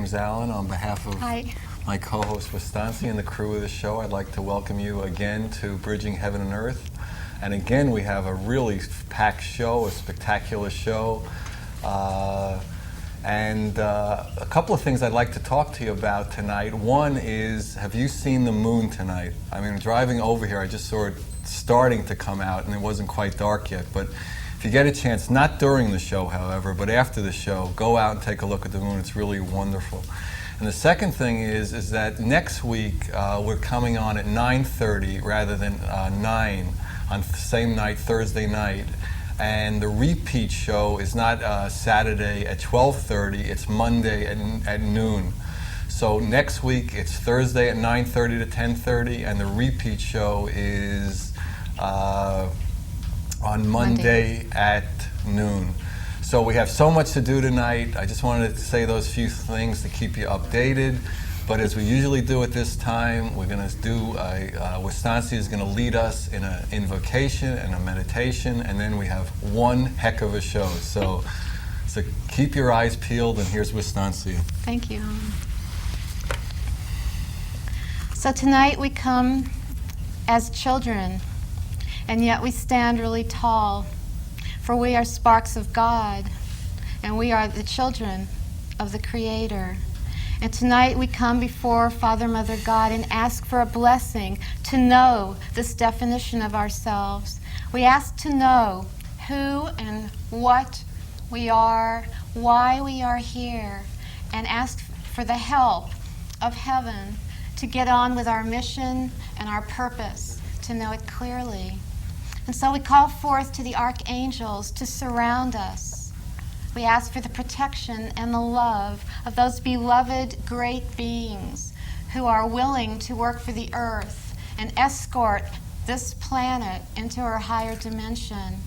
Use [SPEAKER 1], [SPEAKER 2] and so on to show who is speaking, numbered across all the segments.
[SPEAKER 1] name's Alan. On behalf of
[SPEAKER 2] Hi.
[SPEAKER 1] my co-host Wastansi and the crew of the show, I'd like to welcome you again to Bridging Heaven and Earth. And again, we have a really packed show, a spectacular show. And a couple of things I'd like to talk to you about tonight. One is, have you seen the moon tonight? I mean, driving over here, I just saw it starting to come out, and it wasn't quite dark yet. But if you get a chance, not during the show, however, but after the show, go out and take a look at the moon. It's really wonderful. And the second thing is that next week we're coming on at 9:30 rather than 9 on the same night, Thursday night. And the repeat show is not Saturday at 12:30, it's Monday at noon. So next week it's Thursday at 9:30 to 10:30, and the repeat show is on Monday at noon. So we have so much to do tonight. I just wanted to say those few things to keep you updated. But as we usually do at this time, we're going to do Wastansi is going to lead us in an invocation and a meditation, and then we have one heck of a show. So keep your eyes peeled, and here's Wastansi.
[SPEAKER 2] Thank you. So tonight we come as children, and yet we stand really tall, for we are sparks of God, and we are the children of the Creator. And tonight we come before Father, Mother, God and ask for a blessing to know this definition of ourselves. We ask to know who and what we are, why we are here, and ask for the help of heaven to get on with our mission and our purpose, to know it clearly. And so we call forth to the archangels to surround us. We ask for the protection and the love of those beloved great beings who are willing to work for the earth and escort this planet into our higher dimension.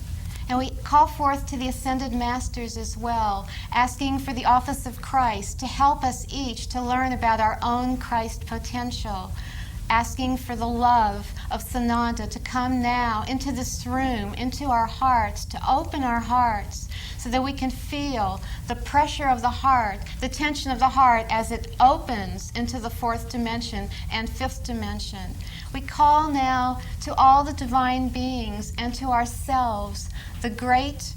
[SPEAKER 2] And we call forth to the ascended masters as well, asking for the office of Christ to help us each to learn about our own Christ potential, asking for the love of Sananda to come now into this room, into our hearts, to open our hearts so that we can feel the pressure of the heart, the tension of the heart as it opens into the fourth dimension and fifth dimension. We call now to all the divine beings and to ourselves, the great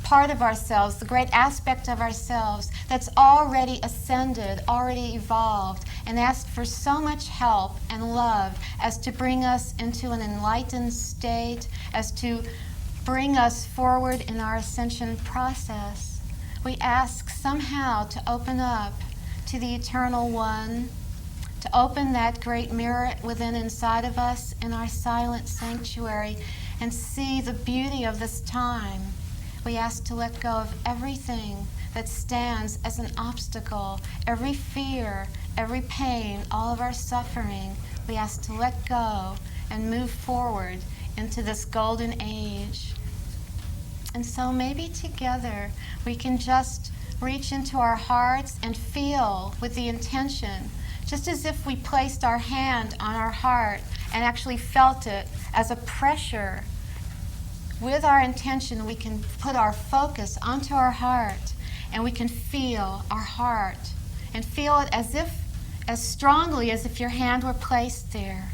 [SPEAKER 2] part of ourselves, the great aspect of ourselves that's already ascended, already evolved, and ask for so much help and love as to bring us into an enlightened state, as to bring us forward in our ascension process. We ask somehow to open up to the Eternal One, to open that great mirror within inside of us in our silent sanctuary and see the beauty of this time. We ask to let go of everything that stands as an obstacle, every fear, every pain, all of our suffering. We ask to let go and move forward into this golden age. And so maybe together we can just reach into our hearts and feel with the intention, just as if we placed our hand on our heart and actually felt it as a pressure. With our intention, we can put our focus onto our heart, and we can feel our heart and feel it as strongly as if your hand were placed there.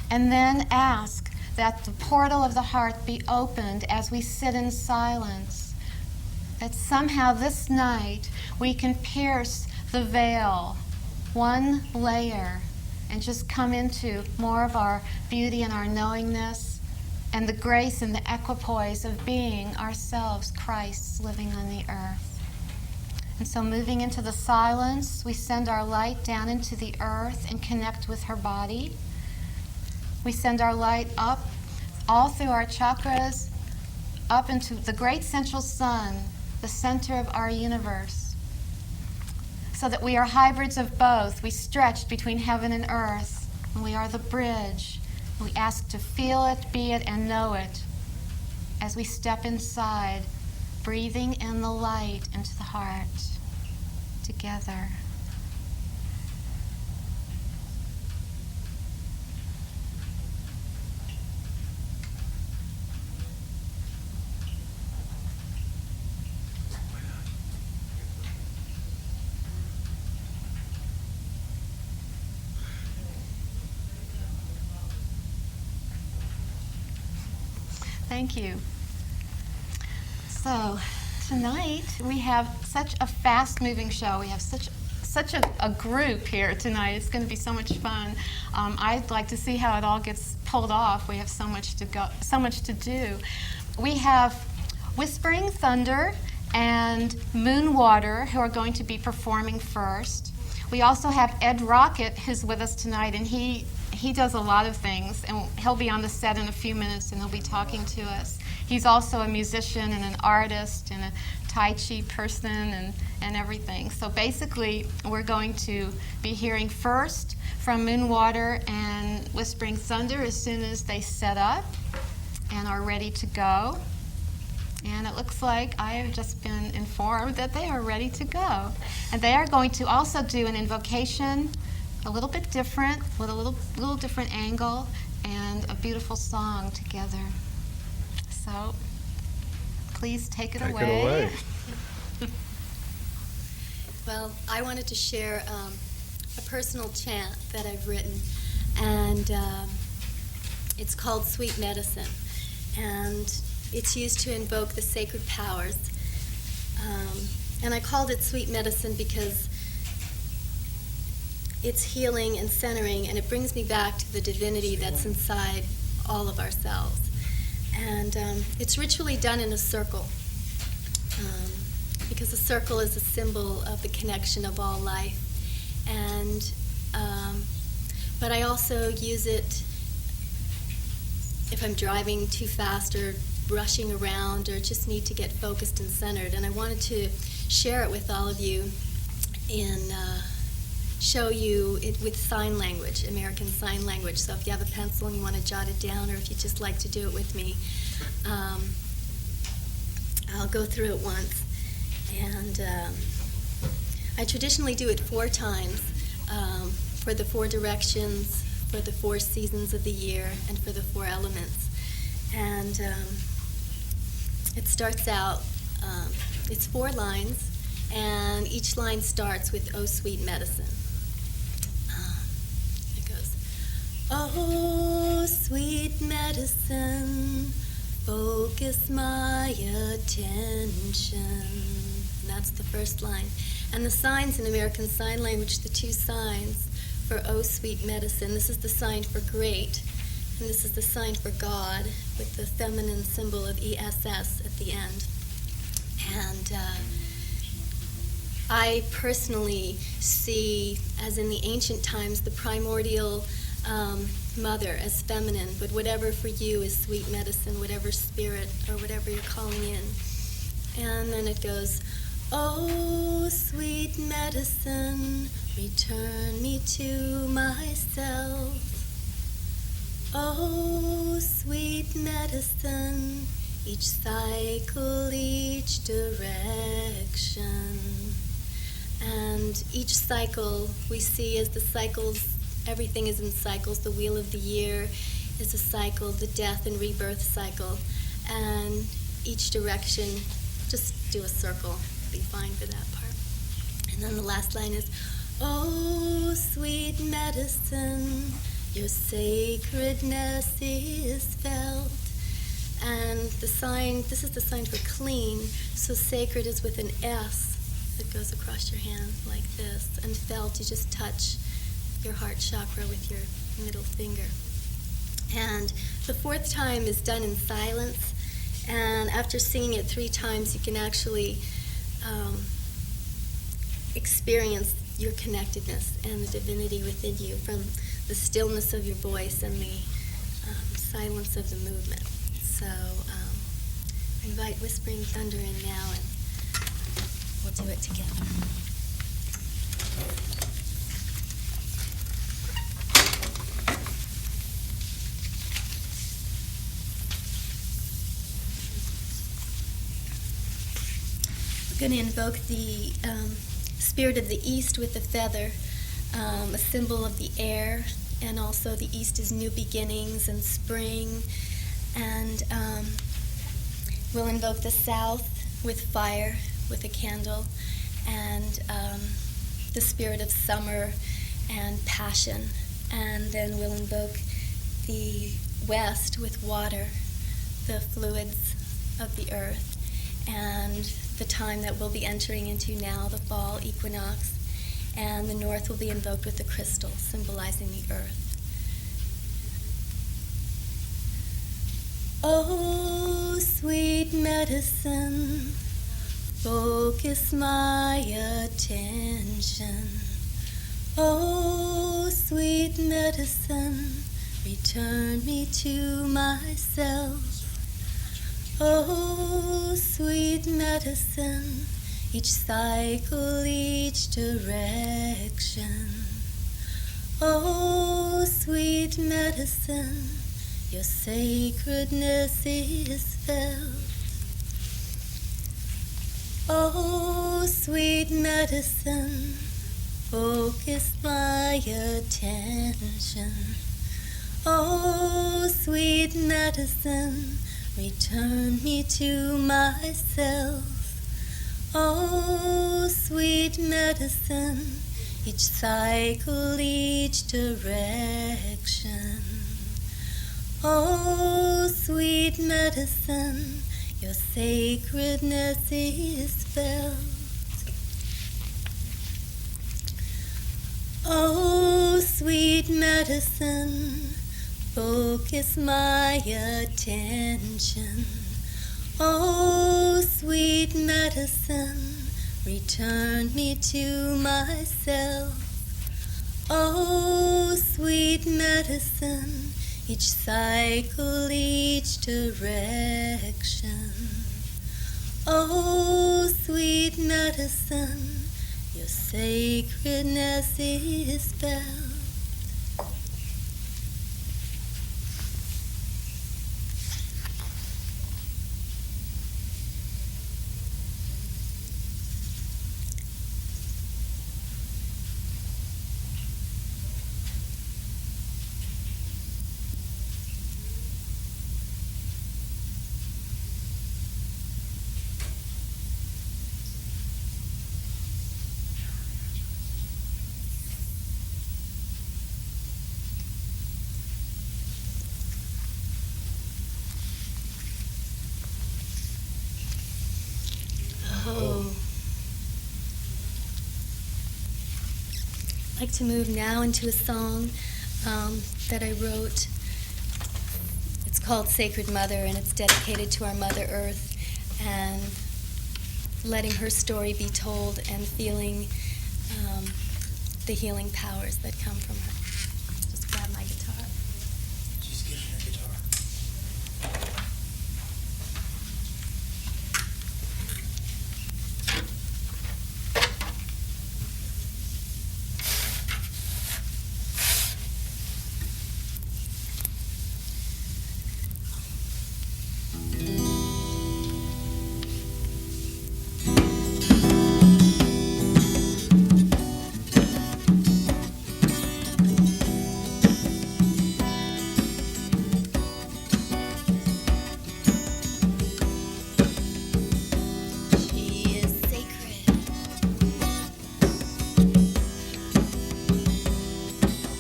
[SPEAKER 2] And then ask that the portal of the heart be opened as we sit in silence, that somehow this night we can pierce the veil one layer and just come into more of our beauty and our knowingness and the grace and the equipoise of being ourselves Christs living on the earth. And so moving into the silence, we send our light down into the earth and connect with her body. We send our light up all through our chakras, up into the great central sun, the center of our universe, so that we are hybrids of both. We stretch between heaven and earth, and we are the bridge. We ask to feel it, be it, and know it as we step inside, breathing in the light into the heart together. Thank you. So tonight we have such a fast-moving show. We have such a group here tonight. It's going to be so much fun. I'd like to see how it all gets pulled off. We have so much to do. We have Whispering Thunder and Moonwater, who are going to be performing first. We also have Ed Rockett, who's with us tonight, and he does a lot of things, and he'll be on the set in a few minutes, and he'll be talking to us. He's also a musician and an artist and a Tai Chi person and everything. So basically, we're going to be hearing first from Moonwater and Whispering Thunder as soon as they set up and are ready to go. And it looks like I have just been informed that they are ready to go. And they are going to also do an invocation, a little bit different, with a little different angle, and a beautiful song together. So please take it away.
[SPEAKER 3] Well, I wanted to share a personal chant that I've written, and it's called Sweet Medicine. And it's used to invoke the sacred powers. And I called it Sweet Medicine because it's healing and centering, and it brings me back to the divinity that's inside all of ourselves. And it's ritually done in a circle, because a circle is a symbol of the connection of all life. And but I also use it if I'm driving too fast or rushing around or just need to get focused and centered. And I wanted to share it with all of you and show you it with sign language, American Sign Language. So if you have a pencil and you want to jot it down, or if you just like to do it with me, I'll go through it once. And I traditionally do it 4 times, for the 4 directions, for the 4 seasons of the year, and for the 4 elements. And it starts out, it's 4 lines, and each line starts with "Oh, sweet medicine." It goes, "Oh, sweet medicine, focus my attention." And that's the first line. And the signs in American Sign Language, the 2 signs for "Oh, sweet medicine," this is the sign for great, and this is the sign for God, with the feminine symbol of ESS at the end. And I personally see, as in the ancient times, the primordial mother as feminine, but whatever for you is sweet medicine, whatever spirit or whatever you're calling in. And then it goes, "Oh, sweet medicine, return me to myself. Oh, sweet medicine, each cycle, each direction." And each cycle we see as the cycles, everything is in cycles. The wheel of the year is a cycle, the death and rebirth cycle. And each direction, just do a circle, be fine for that part. And then the last line is, "Oh, sweet medicine, your sacredness is felt." And the sign, this is the sign for clean, so sacred is with an S that goes across your hand like this. And felt, you just touch your heart chakra with your middle finger. And the 4th time is done in silence. And after singing it 3 times, you can actually experience your connectedness and the divinity within you from the stillness of your voice and the silence of the movement. So I invite Whispering Thunder in now, and we'll do it together. We're going to invoke the spirit of the East with the feather, a symbol of the air, and also the East is new beginnings and spring. And we'll invoke the South with fire, with a candle, and the spirit of summer and passion. And then we'll invoke the West with water, the fluids of the earth and the time that we'll be entering into now, the fall equinox, and the north will be invoked with the crystal, symbolizing the earth. Oh, sweet medicine, focus my attention. Oh, sweet medicine, return me to myself. Oh, sweet medicine, each cycle, each direction. Oh, sweet medicine, your sacredness is felt. Oh, sweet medicine, focus my attention. Oh, sweet medicine, return me to myself. Oh, sweet medicine, each cycle, each direction. Oh, sweet medicine, your sacredness is felt. Oh, sweet medicine, focus my attention. Oh, sweet medicine, return me to myself. Oh, sweet medicine, each cycle, each direction. Oh, sweet medicine, your sacredness is felt. Oh. I'd like to move now into a song that I wrote. It's called Sacred Mother, and it's dedicated to our Mother Earth and letting her story be told and feeling the healing powers that come from her. Just grab my guitar.
[SPEAKER 4] She's getting her guitar.
[SPEAKER 3] She is sacred.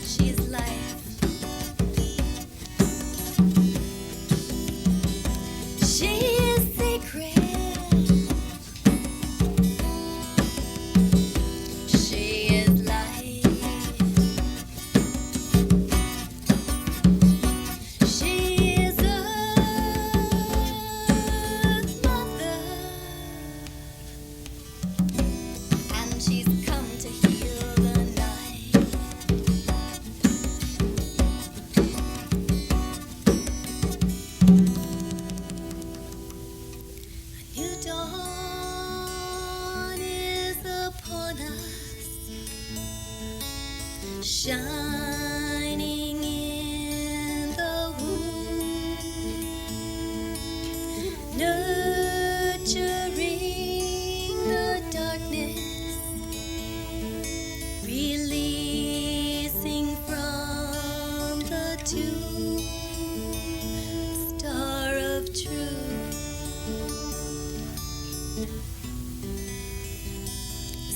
[SPEAKER 3] She is life. She is sacred. She is life. She is Earth's mother, and she's come to heal the night. A new dawn is upon us, shining in the womb, nurturing the darkness, releasing from the tomb, star of truth,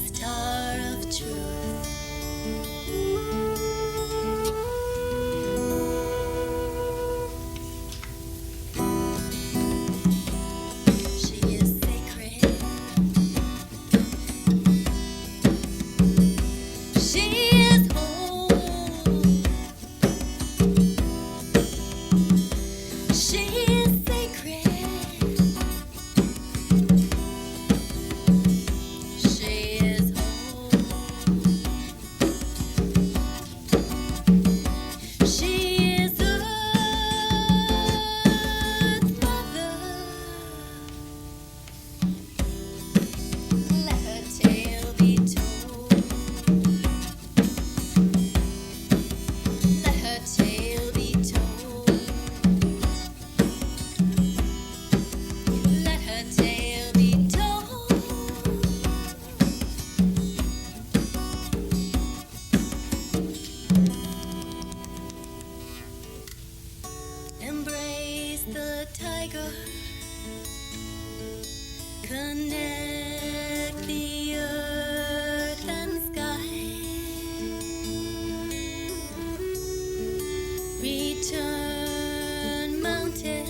[SPEAKER 3] star of truth. is the tiger. Connect the earth and sky. Return mountain.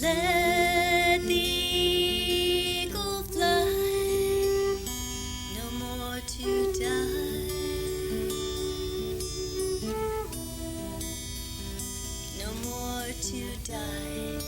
[SPEAKER 3] Let the eagle fly. No more to die. No more to die.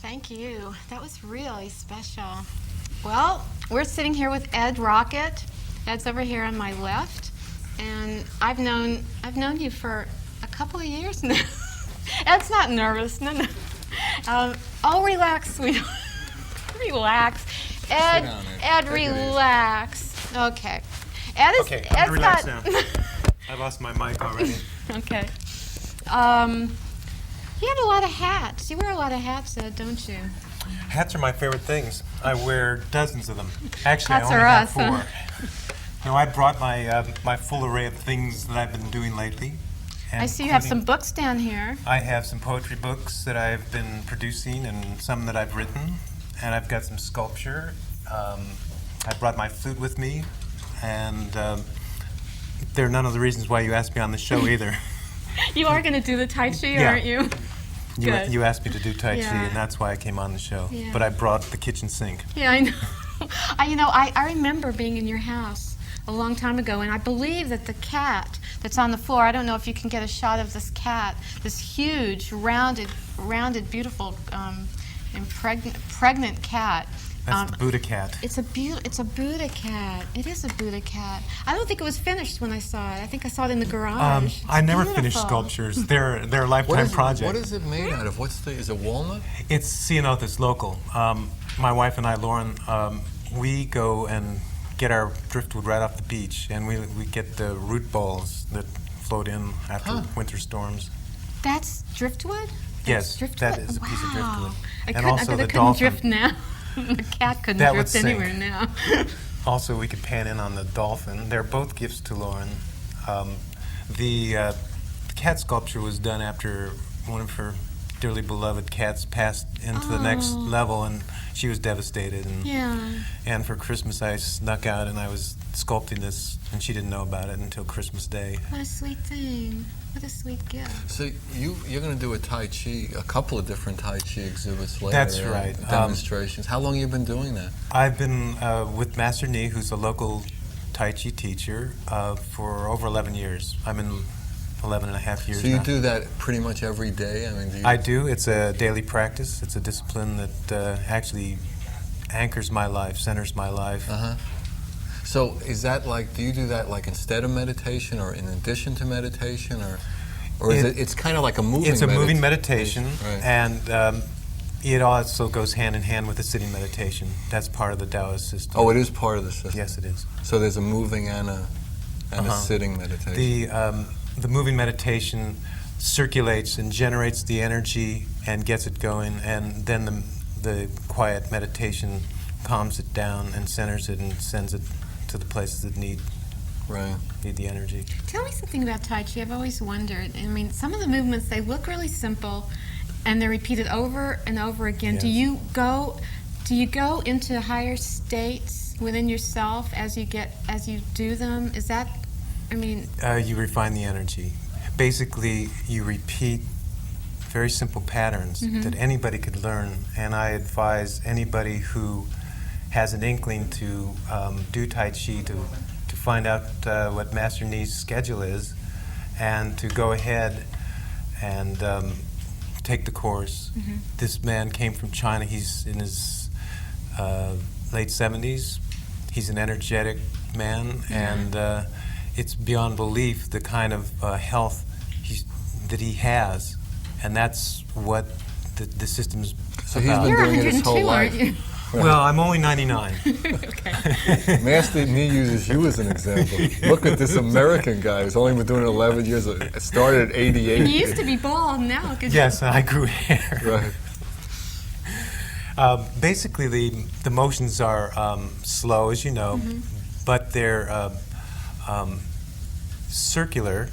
[SPEAKER 2] Thank you. That was really special. Well, we're sitting here with Ed Rockett. Ed's over here on my left, and I've known you for a couple of years now. Ed's not nervous. No. Oh, relax, sweetheart. Relax. Ed,
[SPEAKER 1] down,
[SPEAKER 2] Ed, relax. Okay. Ed is.
[SPEAKER 5] Okay,
[SPEAKER 2] Ed's
[SPEAKER 5] I'm relaxed
[SPEAKER 2] got,
[SPEAKER 5] now. I lost my mic already.
[SPEAKER 2] Okay. You have a lot of hats. You wear a lot of hats, Ed, don't you?
[SPEAKER 5] Hats are my favorite things. I wear dozens of them. Actually,
[SPEAKER 2] Hats
[SPEAKER 5] I only
[SPEAKER 2] are
[SPEAKER 5] have
[SPEAKER 2] us,
[SPEAKER 5] four.
[SPEAKER 2] huh?
[SPEAKER 5] No, I brought my full array of things that I've been doing lately.
[SPEAKER 2] I see you have some
[SPEAKER 5] including-
[SPEAKER 2] books down here.
[SPEAKER 5] I have some poetry books that I've been producing and some that I've written. And I've got some sculpture. I brought my flute with me. And they're none of the reasons why you asked me on the show either.
[SPEAKER 2] You are going to do the Tai Chi,
[SPEAKER 5] Yeah.
[SPEAKER 2] aren't you? Good.
[SPEAKER 5] You asked me to do Tai Chi,
[SPEAKER 2] Yeah.
[SPEAKER 5] and that's why I came on the show.
[SPEAKER 2] Yeah.
[SPEAKER 5] But I brought the kitchen sink.
[SPEAKER 2] Yeah, I know. I remember being in your house a long time ago, and I believe that the cat that's on the floor, I don't know if you can get a shot of this cat, this huge, rounded, beautiful, pregnant cat.
[SPEAKER 5] That's the Buddha cat.
[SPEAKER 2] It's a Buddha cat. It is a Buddha cat. I don't think it was finished when I saw it. I think I saw it in the garage.
[SPEAKER 5] I never
[SPEAKER 2] beautiful.
[SPEAKER 5] finished sculptures. They're a
[SPEAKER 1] What
[SPEAKER 5] lifetime
[SPEAKER 1] is,
[SPEAKER 5] project.
[SPEAKER 1] what is it made out of? Is it walnut?
[SPEAKER 5] It's ceanothus local. My wife and I, Lauren, we go and get our driftwood right off the beach, and we get the root balls that float in after winter storms.
[SPEAKER 2] That's driftwood?
[SPEAKER 5] Yes,
[SPEAKER 2] That's
[SPEAKER 5] that
[SPEAKER 2] driftwood?
[SPEAKER 5] is a piece of
[SPEAKER 2] Wow.
[SPEAKER 5] driftwood.
[SPEAKER 2] I
[SPEAKER 5] And
[SPEAKER 2] bet
[SPEAKER 5] also
[SPEAKER 2] I
[SPEAKER 5] the
[SPEAKER 2] couldn't
[SPEAKER 5] dolphin.
[SPEAKER 2] drift now. The cat couldn't
[SPEAKER 5] That would
[SPEAKER 2] drift
[SPEAKER 5] sink.
[SPEAKER 2] anywhere now.
[SPEAKER 5] Also, we could pan in on the dolphin. They're both gifts to Lauren. The cat sculpture was done after one of her dearly beloved cats passed into the next
[SPEAKER 2] Oh.
[SPEAKER 5] level, and she was devastated. And,
[SPEAKER 2] Yeah.
[SPEAKER 5] and for Christmas, I snuck out and I was sculpting this, and she didn't know about it until Christmas Day.
[SPEAKER 2] What a sweet thing. What a sweet gift.
[SPEAKER 1] So you're going to do a couple of different Tai Chi exhibits later.
[SPEAKER 5] That's right.
[SPEAKER 1] Demonstrations. How long have you been doing that?
[SPEAKER 5] I've been with Master Ni, who's a local Tai Chi teacher, for over 11 years. I'm in 11 and a half years
[SPEAKER 1] So you
[SPEAKER 5] now.
[SPEAKER 1] do that pretty much every day? I mean, do you?
[SPEAKER 5] I do. It's a daily practice. It's a discipline that actually anchors my life, centers my life.
[SPEAKER 1] Uh-huh. So is that like, do you do that like instead of meditation or in addition to meditation, or is it's kind of like a moving
[SPEAKER 5] It's a moving meditation,
[SPEAKER 1] Right.
[SPEAKER 5] and it also goes hand in hand with a sitting meditation. That's part of the Taoist system.
[SPEAKER 1] Oh, it is part of the system.
[SPEAKER 5] Yes, it is.
[SPEAKER 1] So there's a moving and a
[SPEAKER 5] Uh-huh.
[SPEAKER 1] sitting meditation.
[SPEAKER 5] The moving meditation circulates and generates the energy and gets it going, and then the quiet meditation calms it down and centers it and sends it to the places that need
[SPEAKER 1] Right.
[SPEAKER 5] Need the energy.
[SPEAKER 2] Tell me something about Tai Chi. I've always wondered. I mean, some of the movements, they look really simple, and they're repeated over and over again.
[SPEAKER 5] Yes.
[SPEAKER 2] Do you go into higher states within yourself as you do them? Is that, I mean...
[SPEAKER 5] You refine the energy. Basically, you repeat very simple patterns that anybody could learn, and I advise anybody who has an inkling to do Tai Chi to find out what Master Ni's schedule is, and to go ahead and take the course. This man came from China. He's in his late 70s. He's an energetic man, and it's beyond belief the kind of health that he has, and that's what the system's
[SPEAKER 1] So he's
[SPEAKER 5] about.
[SPEAKER 1] been
[SPEAKER 2] You're
[SPEAKER 1] doing it his
[SPEAKER 2] 102,
[SPEAKER 1] whole
[SPEAKER 2] aren't
[SPEAKER 1] life.
[SPEAKER 2] you?
[SPEAKER 5] Well, I'm only 99.
[SPEAKER 2] Okay.
[SPEAKER 1] Master Ni uses you as an example. Look at this American guy who's only been doing it 11 years. Started at 88.
[SPEAKER 2] You used to be bald, now look at you.
[SPEAKER 5] Yes, I grew hair.
[SPEAKER 1] Right.
[SPEAKER 5] Basically, the motions are slow, as you know, but they're circular,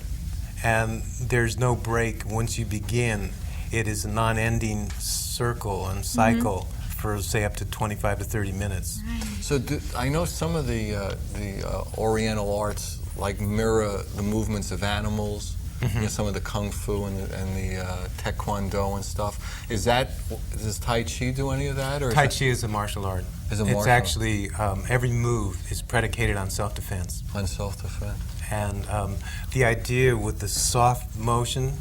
[SPEAKER 5] and there's no break. Once you begin, it is a non-ending circle and cycle for, say, up to 25 to 30 minutes.
[SPEAKER 1] So I know some of the Oriental arts like mirror the movements of animals. You know, some of the kung fu and the taekwondo and stuff. Does Tai Chi do any of that? Or
[SPEAKER 5] Tai Chi is a martial art. It's actually, every move is predicated on self-defense.
[SPEAKER 1] On self-defense.
[SPEAKER 5] And the idea with the soft motion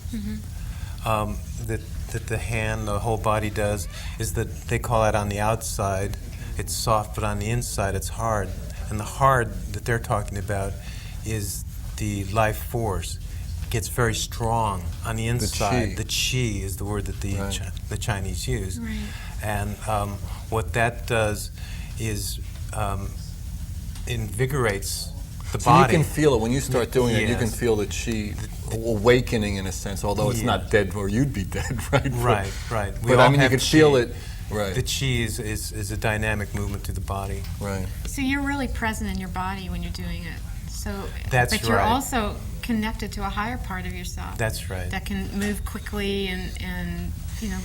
[SPEAKER 5] that the hand, the whole body does, is that they call it on the outside, it's soft, but on the inside it's hard. And the hard that they're talking about is the life force. It gets very strong on the inside. The chi is the word that the Chinese use.
[SPEAKER 2] Right.
[SPEAKER 5] And what that does is invigorates the
[SPEAKER 1] So
[SPEAKER 5] body.
[SPEAKER 1] you can feel it when you start doing it. You can
[SPEAKER 5] Yes.
[SPEAKER 1] feel the chi awakening in a sense, although it's not dead, or you'd be dead, right?
[SPEAKER 5] Right. We
[SPEAKER 1] But
[SPEAKER 5] all
[SPEAKER 1] I mean, you
[SPEAKER 5] have
[SPEAKER 1] can
[SPEAKER 5] chi.
[SPEAKER 1] feel it. Right.
[SPEAKER 5] The chi is a dynamic movement to the body.
[SPEAKER 1] Right.
[SPEAKER 2] So you're really present in your body when you're doing it. So,
[SPEAKER 5] That's
[SPEAKER 2] but you're
[SPEAKER 5] right.
[SPEAKER 2] also connected to a higher part of yourself.
[SPEAKER 5] That's right.
[SPEAKER 2] That can move quickly and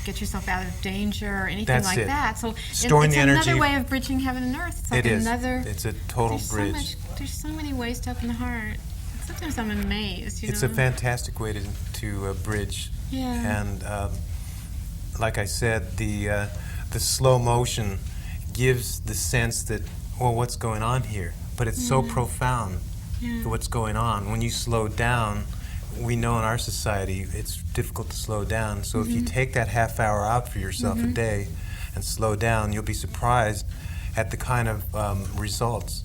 [SPEAKER 2] get yourself out of danger or anything
[SPEAKER 5] That's
[SPEAKER 2] like
[SPEAKER 5] it.
[SPEAKER 2] that. So
[SPEAKER 5] Storing
[SPEAKER 2] it's
[SPEAKER 5] the energy.
[SPEAKER 2] another way of bridging heaven and earth. It's like
[SPEAKER 5] It is.
[SPEAKER 2] another.
[SPEAKER 5] It's a total
[SPEAKER 2] there's
[SPEAKER 5] bridge.
[SPEAKER 2] There's so many ways to open the heart. Sometimes I'm amazed.
[SPEAKER 5] It's a fantastic way to bridge.
[SPEAKER 2] Yeah.
[SPEAKER 5] And like I said, the slow motion gives the sense that, well, what's going on here? But it's so profound, what's going on. When you slow down, we know in our society it's difficult to slow down. So if you take that half hour out for yourself a day and slow down, you'll be surprised at the kind of results.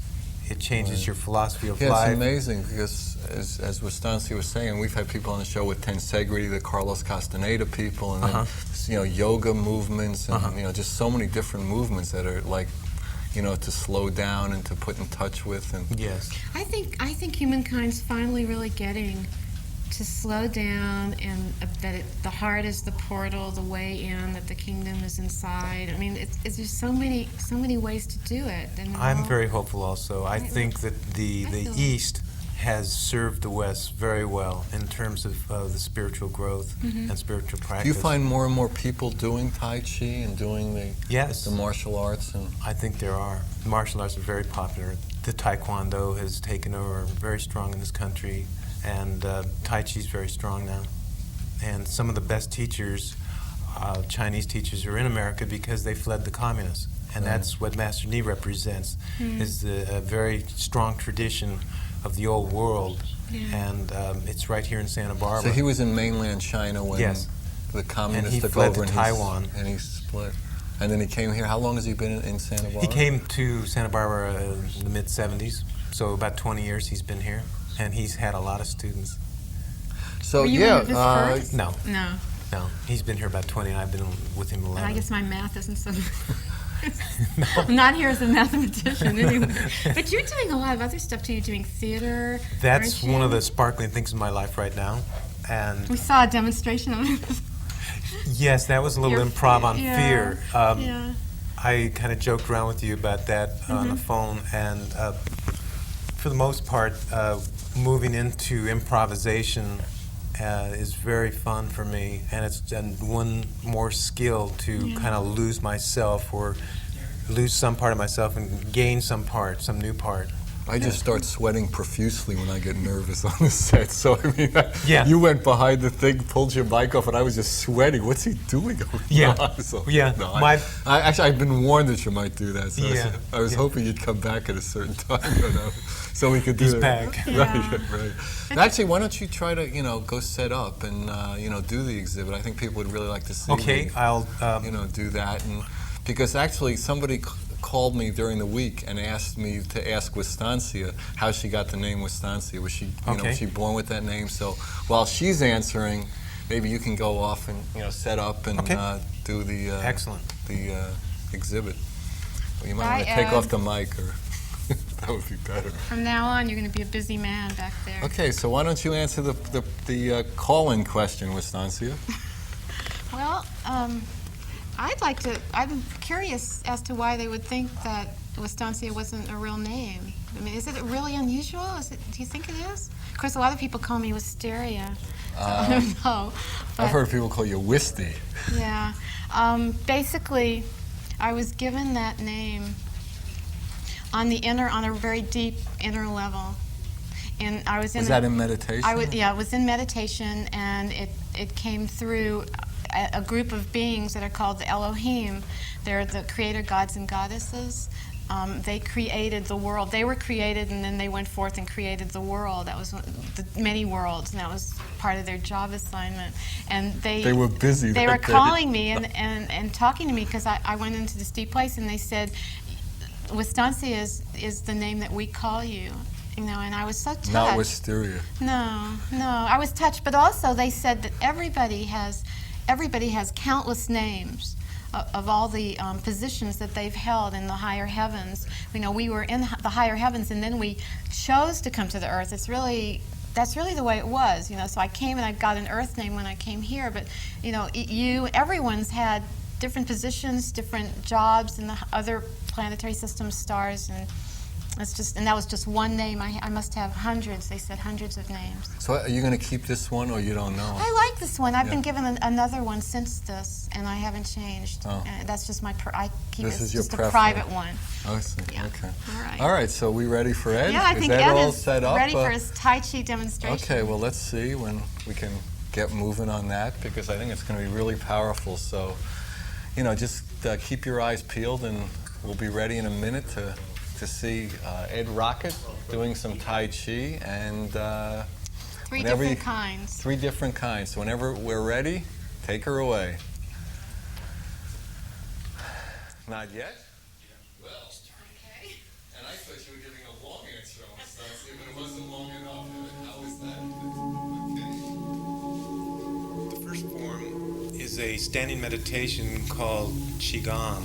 [SPEAKER 5] It changes your philosophy of
[SPEAKER 1] Yeah,
[SPEAKER 5] life.
[SPEAKER 1] it's amazing because, as Wastansi was saying, we've had people on the show with Tensegrity, the Carlos Castaneda people, and then, yoga movements, and just so many different movements that are like, to slow down and to put in touch with. And
[SPEAKER 5] Yes.
[SPEAKER 2] I think humankind's finally really getting to slow down, and that the heart is the portal, the way in, that the kingdom is inside. I mean, it's just so many ways to do it. And
[SPEAKER 5] I'm very hopeful also. I think that the
[SPEAKER 2] feel-
[SPEAKER 5] East has served the West very well in terms of the spiritual growth and spiritual practice.
[SPEAKER 1] do you find more and more people doing Tai Chi and doing
[SPEAKER 5] Yes.
[SPEAKER 1] the martial arts? And
[SPEAKER 5] I think there are. Martial arts are very popular. The Taekwondo has taken over very strong in this country, and Tai Chi is very strong now. And some of the best teachers, Chinese teachers, are in America because they fled the communists. And that's what Master Ni represents, is a very strong tradition of the old world. And it's right here in Santa Barbara.
[SPEAKER 1] so he was in mainland China when
[SPEAKER 5] Yes.
[SPEAKER 1] the communists
[SPEAKER 5] he
[SPEAKER 1] took
[SPEAKER 5] fled
[SPEAKER 1] over
[SPEAKER 5] to
[SPEAKER 1] and
[SPEAKER 5] Taiwan.
[SPEAKER 1] and he split. And then he came here. How long has he been in Santa Barbara?
[SPEAKER 5] He came to Santa Barbara in the mid-'70s, so about 20 years he's been here, and he's had a lot of students.
[SPEAKER 1] So
[SPEAKER 2] Were you
[SPEAKER 1] yeah,
[SPEAKER 2] one of his first?
[SPEAKER 5] No,
[SPEAKER 2] No.
[SPEAKER 5] he's been here about 20, and I've been with him 11.
[SPEAKER 2] I guess my math isn't so. I'm not here as a mathematician anyway. But you're doing a lot of other stuff too. You're doing theater.
[SPEAKER 5] That's
[SPEAKER 2] aren't you?
[SPEAKER 5] one of the sparkling things in my life right now. And
[SPEAKER 2] We saw a demonstration of it.
[SPEAKER 5] yes, that was a little
[SPEAKER 2] Your
[SPEAKER 5] improv on
[SPEAKER 2] yeah,
[SPEAKER 5] fear.
[SPEAKER 2] yeah.
[SPEAKER 5] I kind of joked around with you about that on the phone, and for the most part, moving into improvisation is very fun for me, and it's one more skill to kind of lose myself or lose some part of myself and gain some new part.
[SPEAKER 1] I just start sweating profusely when I get nervous on the set. So, I mean,
[SPEAKER 5] Yeah.
[SPEAKER 1] you went behind the thing, pulled your mic off, and I was just sweating. What's he doing?
[SPEAKER 5] Yeah.
[SPEAKER 1] So,
[SPEAKER 5] Yeah.
[SPEAKER 1] No,
[SPEAKER 5] My-
[SPEAKER 1] actually, I've been warned that you might do that. So
[SPEAKER 5] Yeah.
[SPEAKER 1] I was
[SPEAKER 5] Yeah.
[SPEAKER 1] hoping you'd come back at a certain time, so we could do
[SPEAKER 5] He's
[SPEAKER 1] that.
[SPEAKER 5] back.
[SPEAKER 1] Right, right. Actually, why don't you try to, go set up and, do the exhibit? I think people would really like to see
[SPEAKER 5] Okay,
[SPEAKER 1] you,
[SPEAKER 5] I'll.
[SPEAKER 1] do that. And because actually somebody called me during the week and asked me to ask Wistancia how she got the name Wistancia. Was she,
[SPEAKER 5] Okay.
[SPEAKER 1] was she born with that name? So while she's answering, maybe you can go off and set up and
[SPEAKER 5] Okay.
[SPEAKER 1] Do the
[SPEAKER 5] Excellent.
[SPEAKER 1] the exhibit. Well, you might
[SPEAKER 2] Bye,
[SPEAKER 1] want to take
[SPEAKER 2] Ed.
[SPEAKER 1] off the mic, or that would be better.
[SPEAKER 2] From now on, you're going to be a busy man back there.
[SPEAKER 1] Okay, so why don't you answer the call-in question, Wistancia?
[SPEAKER 2] Well, I'm curious as to why they would think that Wistancia wasn't a real name. I mean, is it really unusual? Do you think it is? Of course, a lot of people call me Wisteria. So I don't know. But
[SPEAKER 1] I've heard people call you Wisty.
[SPEAKER 2] yeah. Basically, I was given that name on a very deep inner level. And I was in
[SPEAKER 1] Was that in meditation?
[SPEAKER 2] it was in meditation, and it came through a group of beings that are called the Elohim. They're the creator gods and goddesses. They created the world. They were created, and then they went forth and created the world. That was the many worlds, and that was part of their job assignment. And
[SPEAKER 1] They were busy
[SPEAKER 2] They
[SPEAKER 1] that
[SPEAKER 2] were
[SPEAKER 1] day.
[SPEAKER 2] calling me and talking to me because I went into this deep place, and they said, Wistancia is the name that we call you. And I was so touched.
[SPEAKER 1] Not Wisteria.
[SPEAKER 2] No, I was touched. But also, they said that everybody has countless names of all the positions that they've held in the higher heavens. We were in the higher heavens, and then we chose to come to the earth. That's really the way it was. So I came and I got an earth name when I came here. But everyone's had different positions, different jobs in the other planetary systems, stars, and that was just one name. I must have hundreds. They said hundreds of names.
[SPEAKER 1] So are you going to keep this one, or you don't know?
[SPEAKER 2] I like this one. I've been given another one since this, and I haven't changed.
[SPEAKER 1] Oh.
[SPEAKER 2] That's just I keep
[SPEAKER 1] This
[SPEAKER 2] it
[SPEAKER 1] is your
[SPEAKER 2] just a
[SPEAKER 1] preference.
[SPEAKER 2] private one.
[SPEAKER 1] I see.
[SPEAKER 2] Yeah.
[SPEAKER 1] Okay.
[SPEAKER 2] All right.
[SPEAKER 1] All right. So we ready for Ed?
[SPEAKER 2] Yeah, I think
[SPEAKER 1] Ed
[SPEAKER 2] Ed
[SPEAKER 1] all
[SPEAKER 2] is
[SPEAKER 1] set up?
[SPEAKER 2] ready for his Tai Chi demonstration.
[SPEAKER 1] Okay. Well, let's see when we can get moving on that, because I think it's going to be really powerful. So, just keep your eyes peeled, and we'll be ready in a minute to see Ed Rockett doing some Tai Chi, and
[SPEAKER 2] Three
[SPEAKER 1] whenever
[SPEAKER 2] different kinds.
[SPEAKER 1] 3 different kinds. So whenever we're ready, take her away. Not yet? Well,
[SPEAKER 2] Okay.
[SPEAKER 1] and I thought you were giving a long answer on Wistancia, but it wasn't long enough. How is that?
[SPEAKER 5] The first form is a standing meditation called Qigong.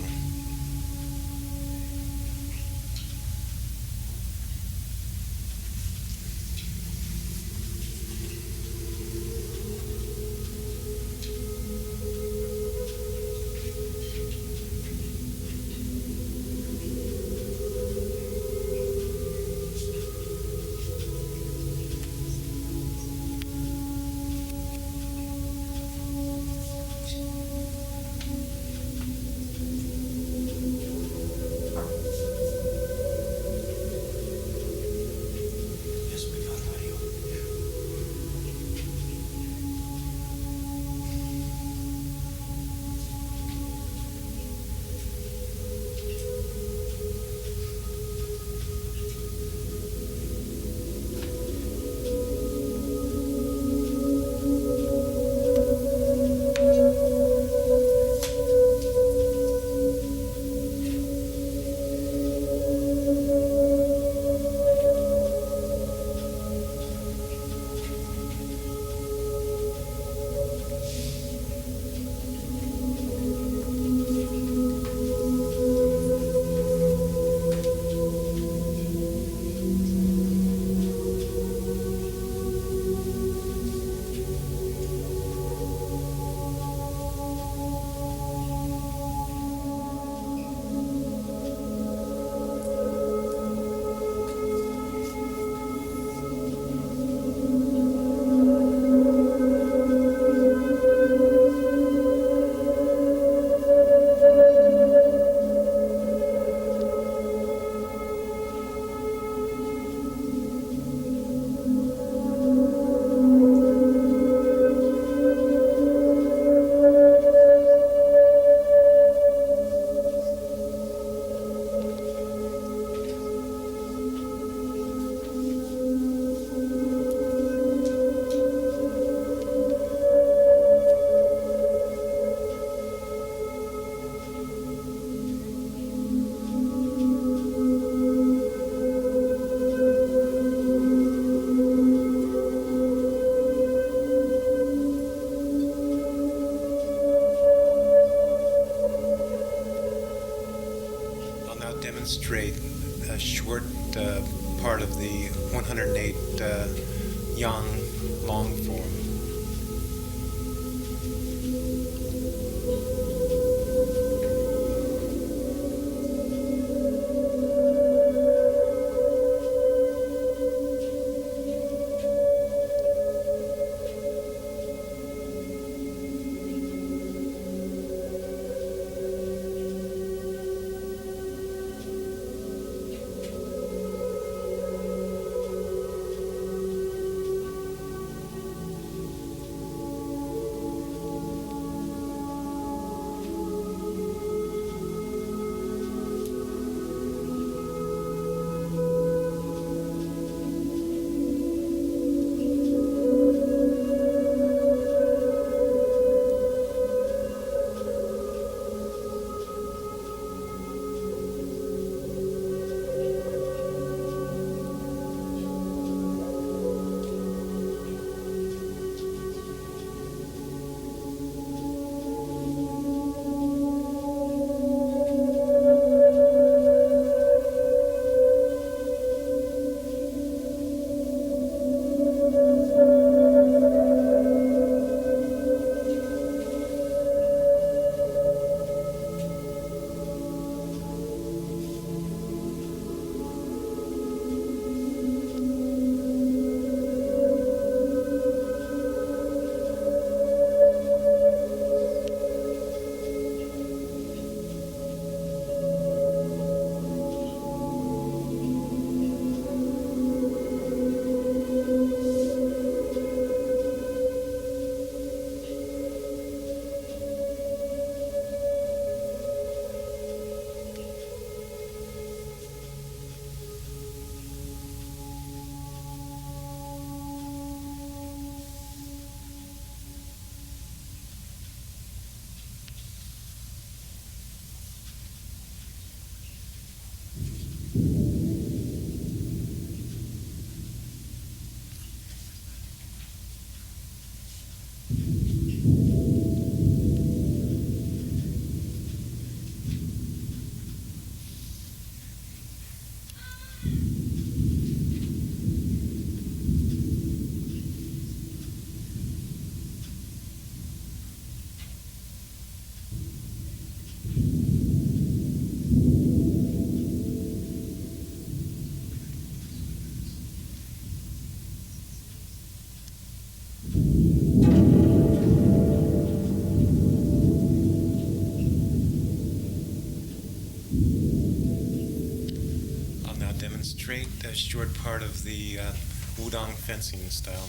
[SPEAKER 5] short part of the 108 yang long form. Demonstrate a short part of the wudang fencing style.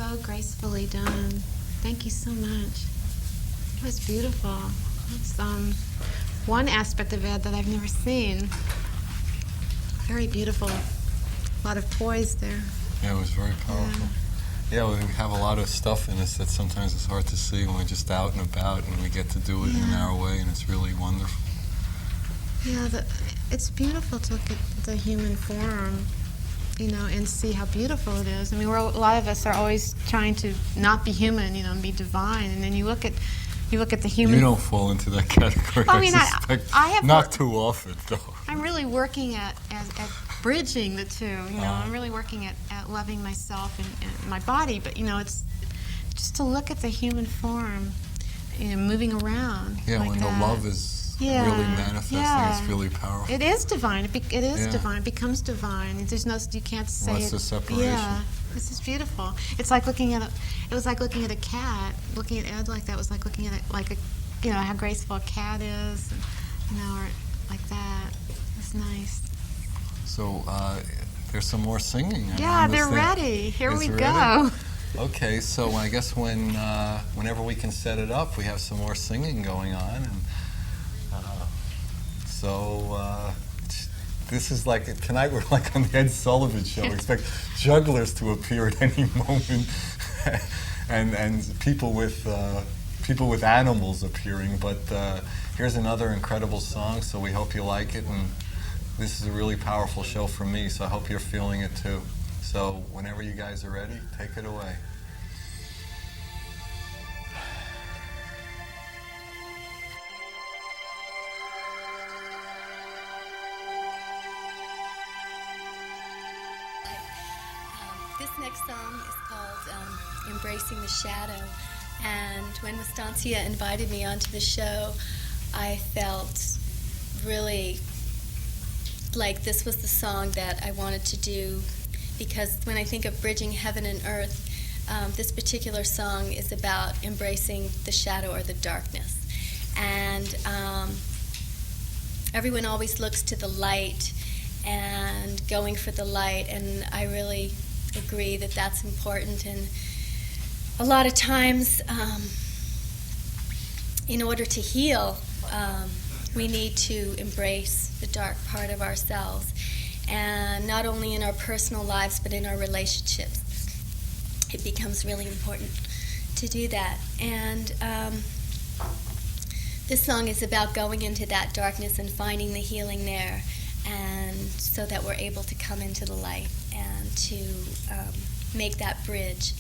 [SPEAKER 2] so gracefully done. Thank you so much. It was beautiful. It's one aspect of Ed that I've never seen. Very beautiful. A lot of poise there.
[SPEAKER 1] Yeah, it was very powerful. Yeah, we have a lot of stuff in us that sometimes it's hard to see when we're just out and about, and we get to do it in our way, and it's really wonderful.
[SPEAKER 2] Yeah, it's beautiful to look at the human form, you know, and see how beautiful it is. I mean, a lot of us are always trying to not be human, you know, and be divine, and then you look at the human.
[SPEAKER 1] You don't fall into that category.
[SPEAKER 2] I mean,
[SPEAKER 1] suspect.
[SPEAKER 2] I have
[SPEAKER 1] not too often, though.
[SPEAKER 2] I'm really working at bridging the two. You know, I'm really working at loving myself and my body. But you know, it's just to look at the human form, you know, moving around.
[SPEAKER 1] Yeah,
[SPEAKER 2] like
[SPEAKER 1] when
[SPEAKER 2] that.
[SPEAKER 1] the love is really manifesting, it's really powerful.
[SPEAKER 2] It is divine. It is divine. It becomes divine. There's no, you can't say
[SPEAKER 1] What's the separation?
[SPEAKER 2] Yeah, this is beautiful. It's like looking at it was like looking at a cat. Looking at Ed like that was like looking at it like a, you know, how graceful a cat is, and, you know, or like that. It's nice.
[SPEAKER 1] So there's some more singing.
[SPEAKER 2] Yeah, they're ready. Here
[SPEAKER 1] It's
[SPEAKER 2] we
[SPEAKER 1] ready?
[SPEAKER 2] go.
[SPEAKER 1] Okay, so I guess whenever we can set it up, we have some more singing going on, and this is like tonight. We're like on the Ed Sullivan Show. We expect jugglers to appear at any moment, and people with animals appearing. But here's another incredible song. So we hope you like it, and this is a really powerful show for me. So I hope you're feeling it too. So whenever you guys are ready, take it away.
[SPEAKER 3] This next song is called Embracing the Shadow. And when Estancia invited me onto the show, I felt really like this was the song that I wanted to do, because when I think of bridging heaven and earth, this particular song is about embracing the shadow or the darkness. And everyone always looks to the light and going for the light, and I really agree that that's important. And a lot of times, in order to heal, we need to embrace the dark part of ourselves, and not only in our personal lives but in our relationships. It becomes really important to do that. And this song is about going into that darkness and finding the healing there, and so that we're able to come into the light and to make that bridge.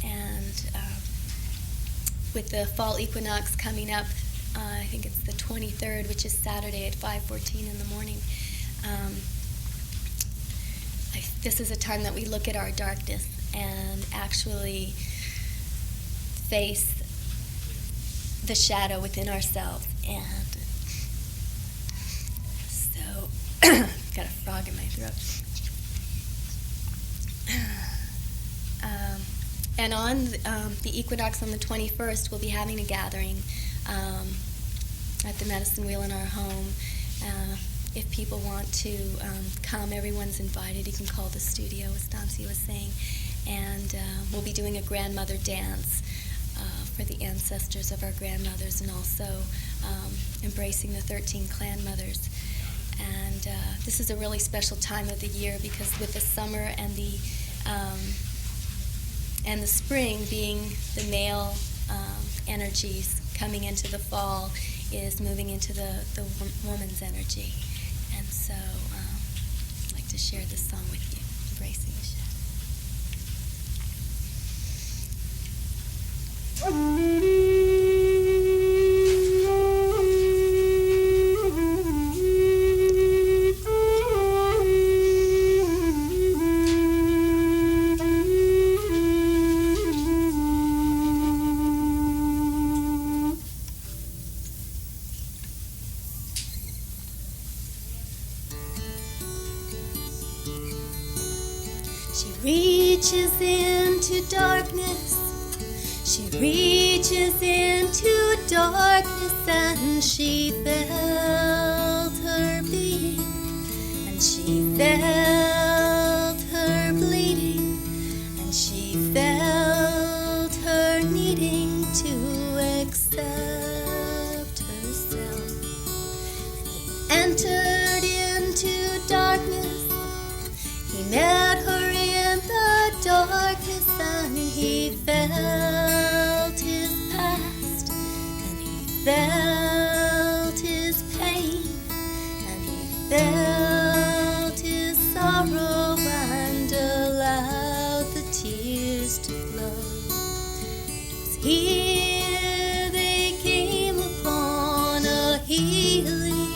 [SPEAKER 3] And with the fall equinox coming up, I think it's the 23rd, which is Saturday at 5:14 in the morning, this is a time that we look at our darkness and actually face the shadow within ourselves. And so, got a frog in my throat. And on the equinox on the 21st, we'll be having a gathering at the Medicine Wheel in our home. If people want to come, everyone's invited. You can call the studio, as Stancy was saying. And we'll be doing a grandmother dance for the ancestors of our grandmothers, and also embracing the 13 clan mothers. And this is a really special time of the year, because with the summer and the spring being the male energies, coming into the fall is moving into the woman's energy. And so I'd like to share this song with you, Embracing the Shadow. She reaches into darkness, she reaches into darkness, and she felt her being, and she felt her bleeding, and she felt entered into darkness. He met her in the darkness, and he felt his past, and he felt his pain, and he felt his sorrow, and allowed the tears to flow. Here they came upon a healing.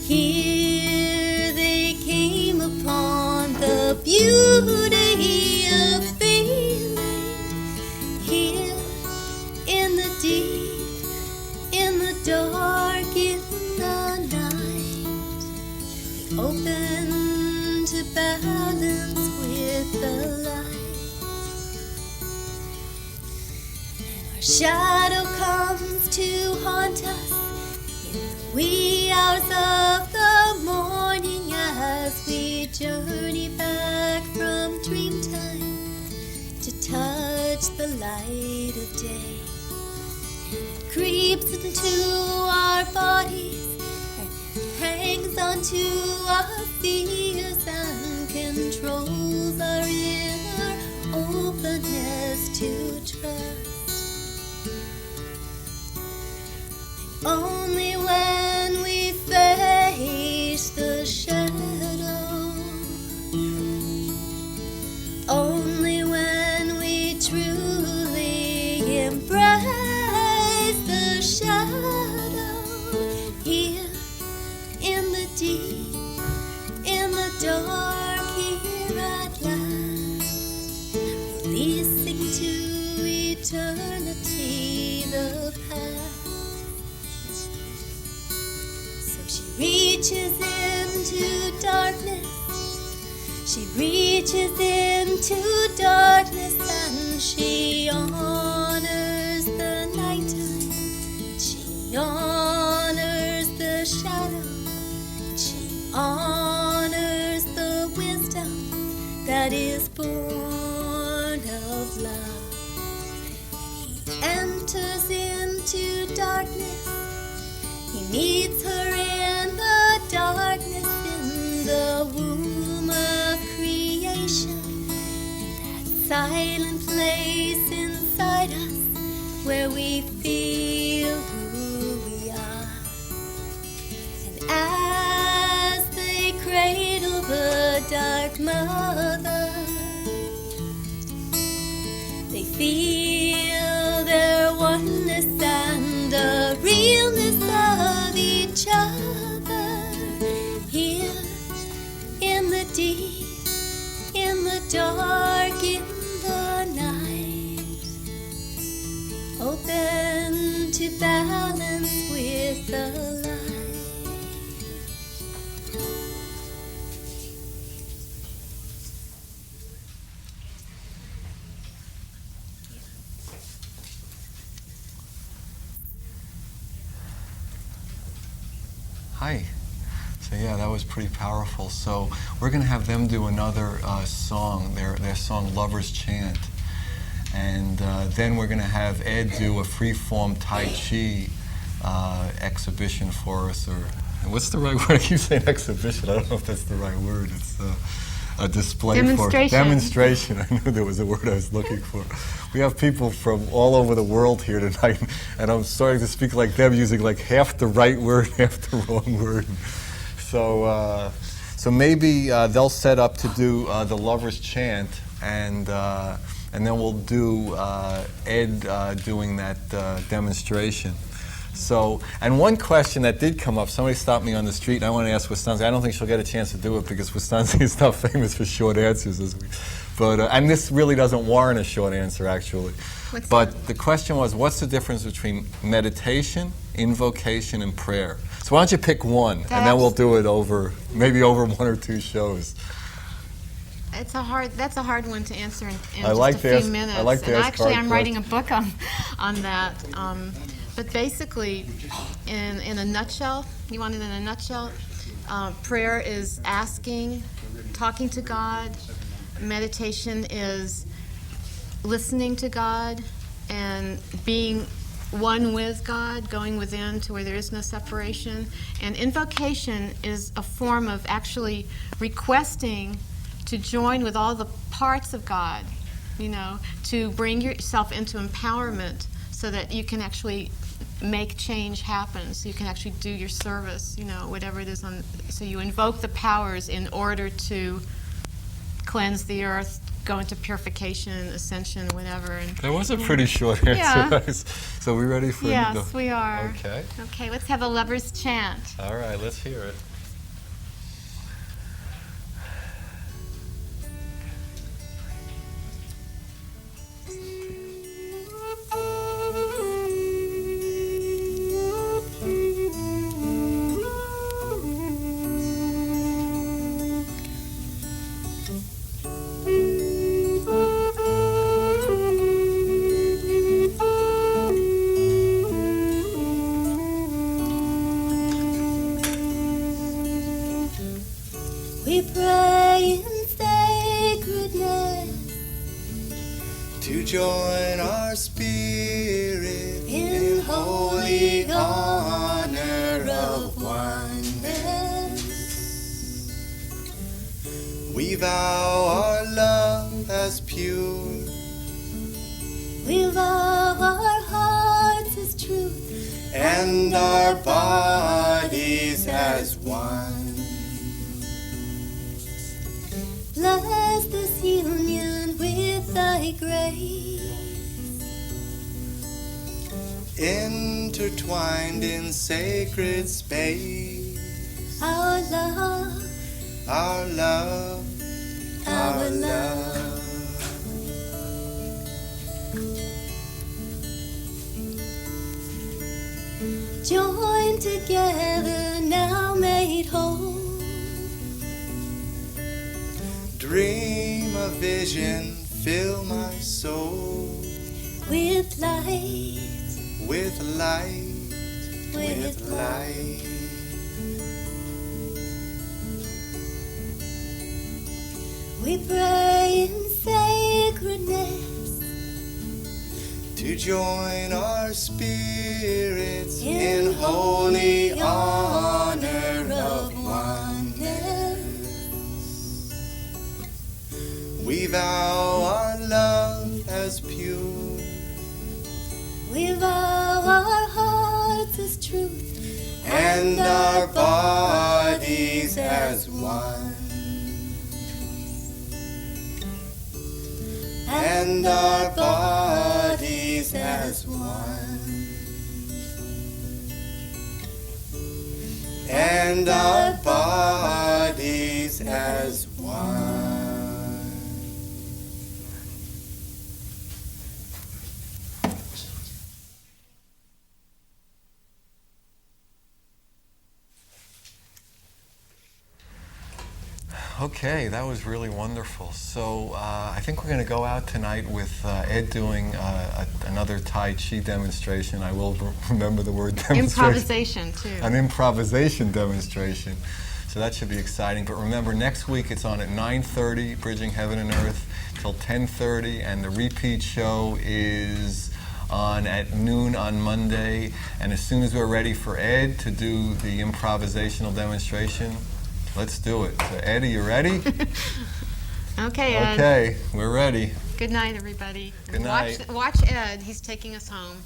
[SPEAKER 3] Here they came upon the beauty of feeling. Here in the deep, in the dark, in the night, we open to balance with the light. Our shadow comes to haunt us in the wee hours of the morning as we journey back from dreamtime to touch the light of day. And it creeps into our bodies and it hangs onto our fears and controls our inner openness to trust. Only when we face the shadow, only when we truly embrace the shadow, here in the deep, in the dark, here at last, releasing to eternity the past. She reaches into darkness. She reaches into darkness, and she honors the nighttime. She honors the shadow. She honors the wisdom that is born of love. He enters into darkness. He meets her in the darkness, in the womb of creation, in that silent place inside us where we feel who we are. And as they cradle the dark mother, they feel their oneness and the realness of each other. Here in the deep, in the dark, in the night, open to balance with the light.
[SPEAKER 1] Hi. So yeah, that was pretty powerful. So we're going to have them do another song, their song Lover's Chant. And then we're going to have Ed do a free-form Tai Chi exhibition for us. Or what's the right word? I keep saying exhibition. I don't know if that's the right word. It's a display
[SPEAKER 2] Demonstration.
[SPEAKER 1] for demonstration. I knew there was a word I was looking for. We have people from all over the world here tonight, and I'm starting to speak like them, using like half the right word, half the wrong word. So, so maybe they'll set up to do the Lover's Chant, and then we'll do Ed doing that demonstration. So, and one question that did come up, somebody stopped me on the street, and I want to ask Wastanzi. I don't think she'll get a chance to do it because Wastanzi is not famous for short answers this week. But, and this really doesn't warrant a short answer, actually. But the question was, what's the difference between meditation, invocation, and prayer? So why don't you pick one, and then we'll do it over, maybe over 1 or 2 shows.
[SPEAKER 2] That's a hard one to answer in
[SPEAKER 1] I
[SPEAKER 2] just
[SPEAKER 1] like
[SPEAKER 2] a
[SPEAKER 1] to
[SPEAKER 2] few
[SPEAKER 1] ask-
[SPEAKER 2] minutes.
[SPEAKER 1] I like to
[SPEAKER 2] and
[SPEAKER 1] ask
[SPEAKER 2] actually,
[SPEAKER 1] hard
[SPEAKER 2] I'm writing a book on that. But basically, in a nutshell, you want it in a nutshell? Prayer is asking, talking to God. Meditation is listening to God and being one with God, going within to where there is no separation. And invocation is a form of actually requesting to join with all the parts of God, to bring yourself into empowerment so that you can actually make change happen, so you can actually do your service, whatever it is. So you invoke the powers in order to cleanse the earth, go into purification, ascension, whatever. And
[SPEAKER 1] That was a pretty short answer.
[SPEAKER 2] Yeah.
[SPEAKER 1] So we ready for
[SPEAKER 2] yes, we are.
[SPEAKER 1] Okay.
[SPEAKER 2] Okay, let's have a lover's chant.
[SPEAKER 1] All right, let's hear it.
[SPEAKER 3] We pray in sacredness
[SPEAKER 4] to join our spirit
[SPEAKER 3] in holy honor of oneness.
[SPEAKER 4] We vow our love as pure,
[SPEAKER 3] We vow our hearts as truth
[SPEAKER 4] and our bodies as one.
[SPEAKER 3] Bless this union with thy grace,
[SPEAKER 4] Intertwined in sacred space,
[SPEAKER 3] our love,
[SPEAKER 4] our love,
[SPEAKER 3] our love. Joined together, now made whole.
[SPEAKER 4] Dream a vision, fill my soul
[SPEAKER 3] With light,
[SPEAKER 4] with light,
[SPEAKER 3] with
[SPEAKER 4] light.
[SPEAKER 3] We pray in sacredness
[SPEAKER 4] To join our spirits
[SPEAKER 3] in
[SPEAKER 4] in holy honor
[SPEAKER 3] of
[SPEAKER 4] of
[SPEAKER 3] oneness.
[SPEAKER 4] We vow our love as pure,
[SPEAKER 3] We vow our hearts as truth
[SPEAKER 4] and our bodies as one. And our bodies as one. And our bodies as one.
[SPEAKER 1] Okay, that was really wonderful. So I think we're going to go out tonight with Ed doing another Tai Chi demonstration. I will remember the word demonstration.
[SPEAKER 2] Improvisation, too.
[SPEAKER 1] An improvisation demonstration. So that should be exciting. But remember, next week it's on at 9:30, Bridging Heaven and Earth, till 10:30, and the repeat show is on at noon on Monday. And as soon as we're ready for Ed to do the improvisational demonstration, let's do it. So Ed, are you ready?
[SPEAKER 2] Okay, Ed.
[SPEAKER 1] Okay, we're ready.
[SPEAKER 2] Good night, everybody.
[SPEAKER 1] Good night.
[SPEAKER 2] Watch Ed. He's taking us home.